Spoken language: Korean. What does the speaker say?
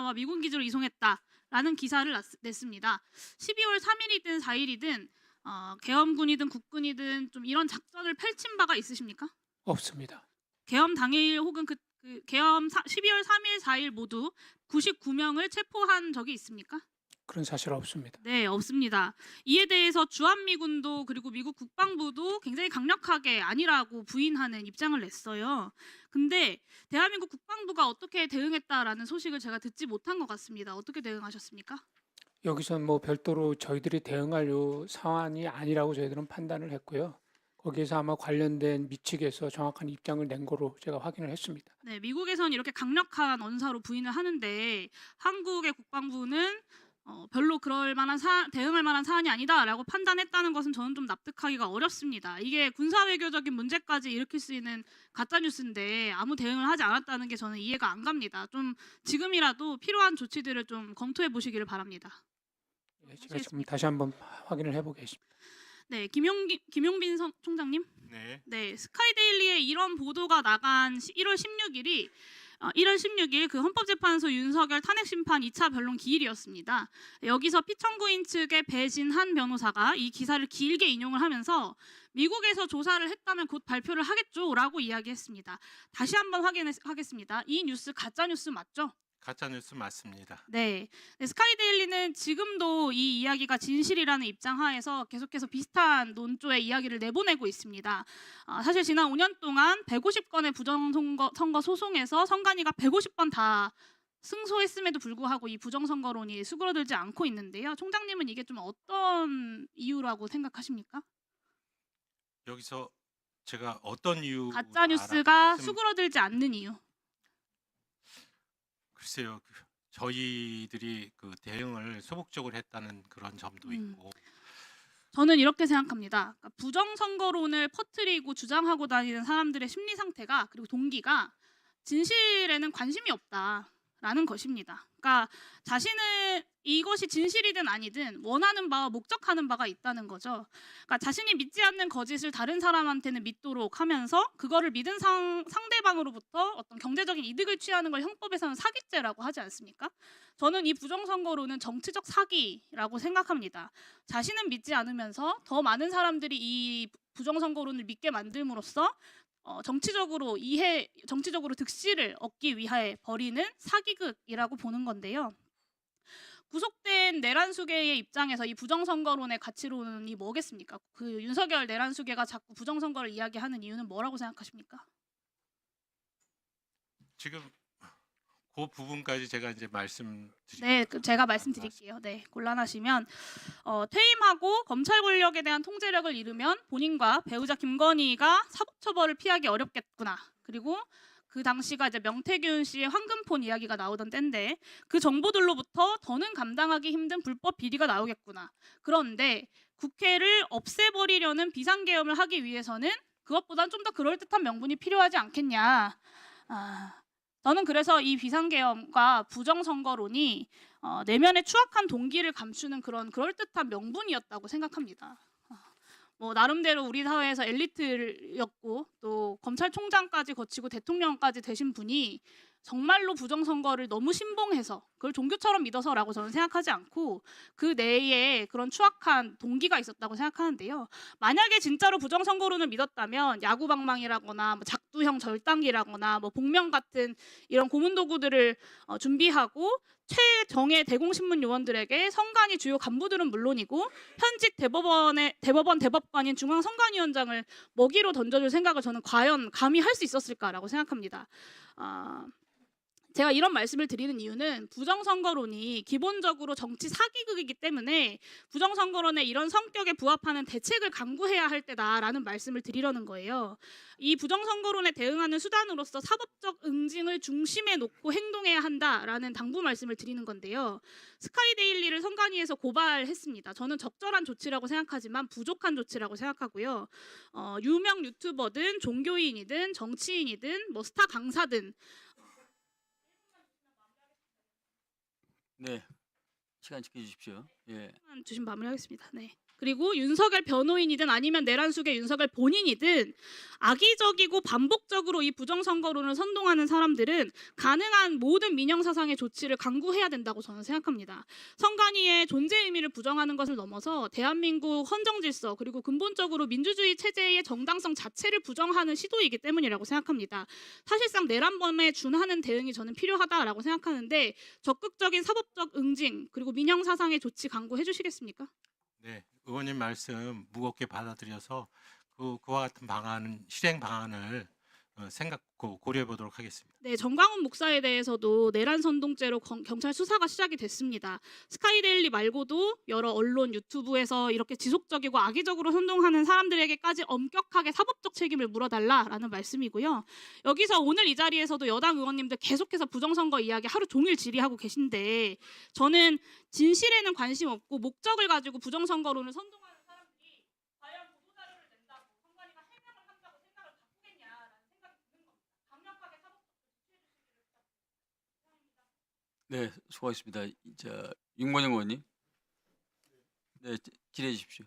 나와 미군 기지로 이송했다라는 기사를 냈습니다. 12월 3일이든 4일이든 계엄군이든 국군이든 좀 이런 작전을 펼친 바가 있으십니까? 없습니다. 계엄 당일 혹은 그 계엄 12월 3일, 4일 모두 99명을 체포한 적이 있습니까? 그런 사실 없습니다. 네, 없습니다. 이에 대해서 주한미군도 그리고 미국 국방부도 굉장히 강력하게 아니라고 부인하는 입장을 냈어요. 근데 대한민국 국방부가 어떻게 대응했다라는 소식을 제가 듣지 못한 것 같습니다. 어떻게 대응하셨습니까? 여기선 뭐 별도로 저희들이 대응할 요 사안이 아니라고 저희들은 판단을 했고요. 거기에서 아마 관련된 미측에서 정확한 입장을 낸 거로 제가 확인을 했습니다. 네, 미국에선 이렇게 강력한 언사로 부인을 하는데 한국의 국방부는 별로 그럴 만한 대응할 만한 사안이 아니다라고 판단했다는 것은 저는 좀 납득하기가 어렵습니다. 이게 군사 외교적인 문제까지 일으킬 수 있는 가짜 뉴스인데 아무 대응을 하지 않았다는 게 저는 이해가 안 갑니다. 좀 지금이라도 필요한 조치들을 좀 검토해 보시기를 바랍니다. 예, 제가 좀 다시 한번 확인을 해보겠습니다. 네, 김용빈 총장님. 네. 네, 스카이데일리에 이런 보도가 나간 1월 16일이 1월 16일 그 헌법재판소 윤석열 탄핵심판 2차 변론 기일이었습니다. 여기서 피청구인 측의 배진한 변호사가 이 기사를 길게 인용을 하면서 미국에서 조사를 했다면 곧 발표를 하겠죠라고 이야기했습니다. 다시 한번 확인하겠습니다. 이 뉴스 가짜 뉴스 맞죠? 가짜 뉴스 맞습니다. 네. 스카이데일리는 지금도 이 이야기가 진실이라는 입장 하에서 계속해서 비슷한 논조의 이야기를 내보내고 있습니다. 사실 지난 5년 동안 150건의 부정선거 소송에서 선관위가 150번 다 승소했음에도 불구하고 이 부정선거론이 수그러들지 않고 있는데요. 총장님은 이게 좀 어떤 이유라고 생각하십니까? 여기서 제가 어떤 이유 가짜 뉴스가 수그러들지 않는 이유. 글쎄요. 저희들이 그 대응을 소극적으로 했다는 그런 점도 있고 저는 이렇게 생각합니다. 그러니까 부정선거론을 퍼뜨리고 주장하고 다니는 사람들의 심리 상태가 그리고 동기가 진실에는 관심이 없다라는 것입니다. 그러니까 자신은 이것이 진실이든 아니든 원하는 바와 목적하는 바가 있다는 거죠. 그러니까 자신이 믿지 않는 거짓을 다른 사람한테는 믿도록 하면서 그거를 믿은 상대방으로부터 어떤 경제적인 이득을 취하는 걸 형법에서는 사기죄라고 하지 않습니까? 저는 이 부정선거론은 정치적 사기라고 생각합니다. 자신은 믿지 않으면서 더 많은 사람들이 이 부정선거론을 믿게 만들므로써 정치적으로 득실을 얻기 위해 벌이는 사기극이라고 보는 건데요. 구속된 내란수계의 입장에서 이 부정선거론의 가치론이 뭐겠습니까? 그 윤석열 내란수계가 자꾸 부정선거를 이야기하는 이유는 뭐라고 생각하십니까? 지금 그 부분까지 제가 이제 말씀드릴게요. 네, 제가 말씀드릴게요. 네, 곤란하시면 퇴임하고 검찰 권력에 대한 통제력을 잃으면 본인과 배우자 김건희가 사법처벌을 피하기 어렵겠구나. 그리고 그 당시가 이제 명태균 씨의 황금폰 이야기가 나오던 때인데 그 정보들로부터 더는 감당하기 힘든 불법 비리가 나오겠구나. 그런데 국회를 없애버리려는 비상계엄을 하기 위해서는 그것보단 좀 더 그럴듯한 명분이 필요하지 않겠냐. 저는 그래서 이 비상계엄과 부정선거론이 내면의 추악한 동기를 감추는 그런 그럴듯한 명분이었다고 생각합니다. 뭐 나름대로 우리 사회에서 엘리트였고 또 검찰총장까지 거치고 대통령까지 되신 분이 정말로 부정선거를 너무 신봉해서 그걸 종교처럼 믿어서라고 저는 생각하지 않고 그 내에 그런 추악한 동기가 있었다고 생각하는데요. 만약에 진짜로 부정선거론을 믿었다면 야구방망이라거나 뭐 작두형 절단기라거나 뭐 복면 같은 이런 고문도구들을 준비하고 최정예 대공신문 요원들에게 선관위 주요 간부들은 물론이고 현직 대법관인 중앙선관위원장을 먹이로 던져줄 생각을 저는 과연 감히 할 수 있었을까라고 생각합니다. 제가 이런 말씀을 드리는 이유는 부정선거론이 기본적으로 정치 사기극이기 때문에 부정선거론의 이런 성격에 부합하는 대책을 강구해야 할 때다라는 말씀을 드리려는 거예요. 이 부정선거론에 대응하는 수단으로서 사법적 응징을 중심에 놓고 행동해야 한다라는 당부 말씀을 드리는 건데요. 스카이데일리를 선관위에서 고발했습니다. 저는 적절한 조치라고 생각하지만 부족한 조치라고 생각하고요. 유명 유튜버든 종교인이든 정치인이든 뭐 스타 강사든 네, 시간 지켜주십시오. 예. 주신 마무리하겠습니다. 네. 그리고 윤석열 변호인이든 아니면 내란숙의 윤석열 본인이든 악의적이고 반복적으로 이 부정선거론을 선동하는 사람들은 가능한 모든 민영사상의 조치를 강구해야 된다고 저는 생각합니다. 선관위의 존재 의미를 부정하는 것을 넘어서 대한민국 헌정질서 그리고 근본적으로 민주주의 체제의 정당성 자체를 부정하는 시도이기 때문이라고 생각합니다. 사실상 내란범에 준하는 대응이 저는 필요하다라고 생각하는데 적극적인 사법적 응징 그리고 민영사상의 조치 강구해 주시겠습니까? 네, 의원님 말씀 무겁게 받아들여서 그와 같은 실행 방안을 고려해 보도록 하겠습니다. 네, 정광훈 목사에 대해서도 내란 선동죄로 경찰 수사가 시작이 됐습니다. 스카이데일리 말고도 여러 언론, 유튜브에서 이렇게 지속적이고 악의적으로 선동하는 사람들에게까지 엄격하게 사법적 책임을 물어달라라는 말씀이고요. 여기서 오늘 이 자리에서도 여당 의원님들 계속해서 부정선거 이야기 하루 종일 질의하고 계신데 저는 진실에는 관심 없고 목적을 가지고 부정선거론을 선동하는 사람들이 과연 보도자료를 낸다고 선관위가 해명을 한다고 생각을 바꾸겠냐라는 생각이 드는 겁니다. 강력하게 사법적 조치해 주시기를 부탁드립니다. 네, 수고하셨습니다. 자, 윤건영 의원님. 네, 질의해 주십시오.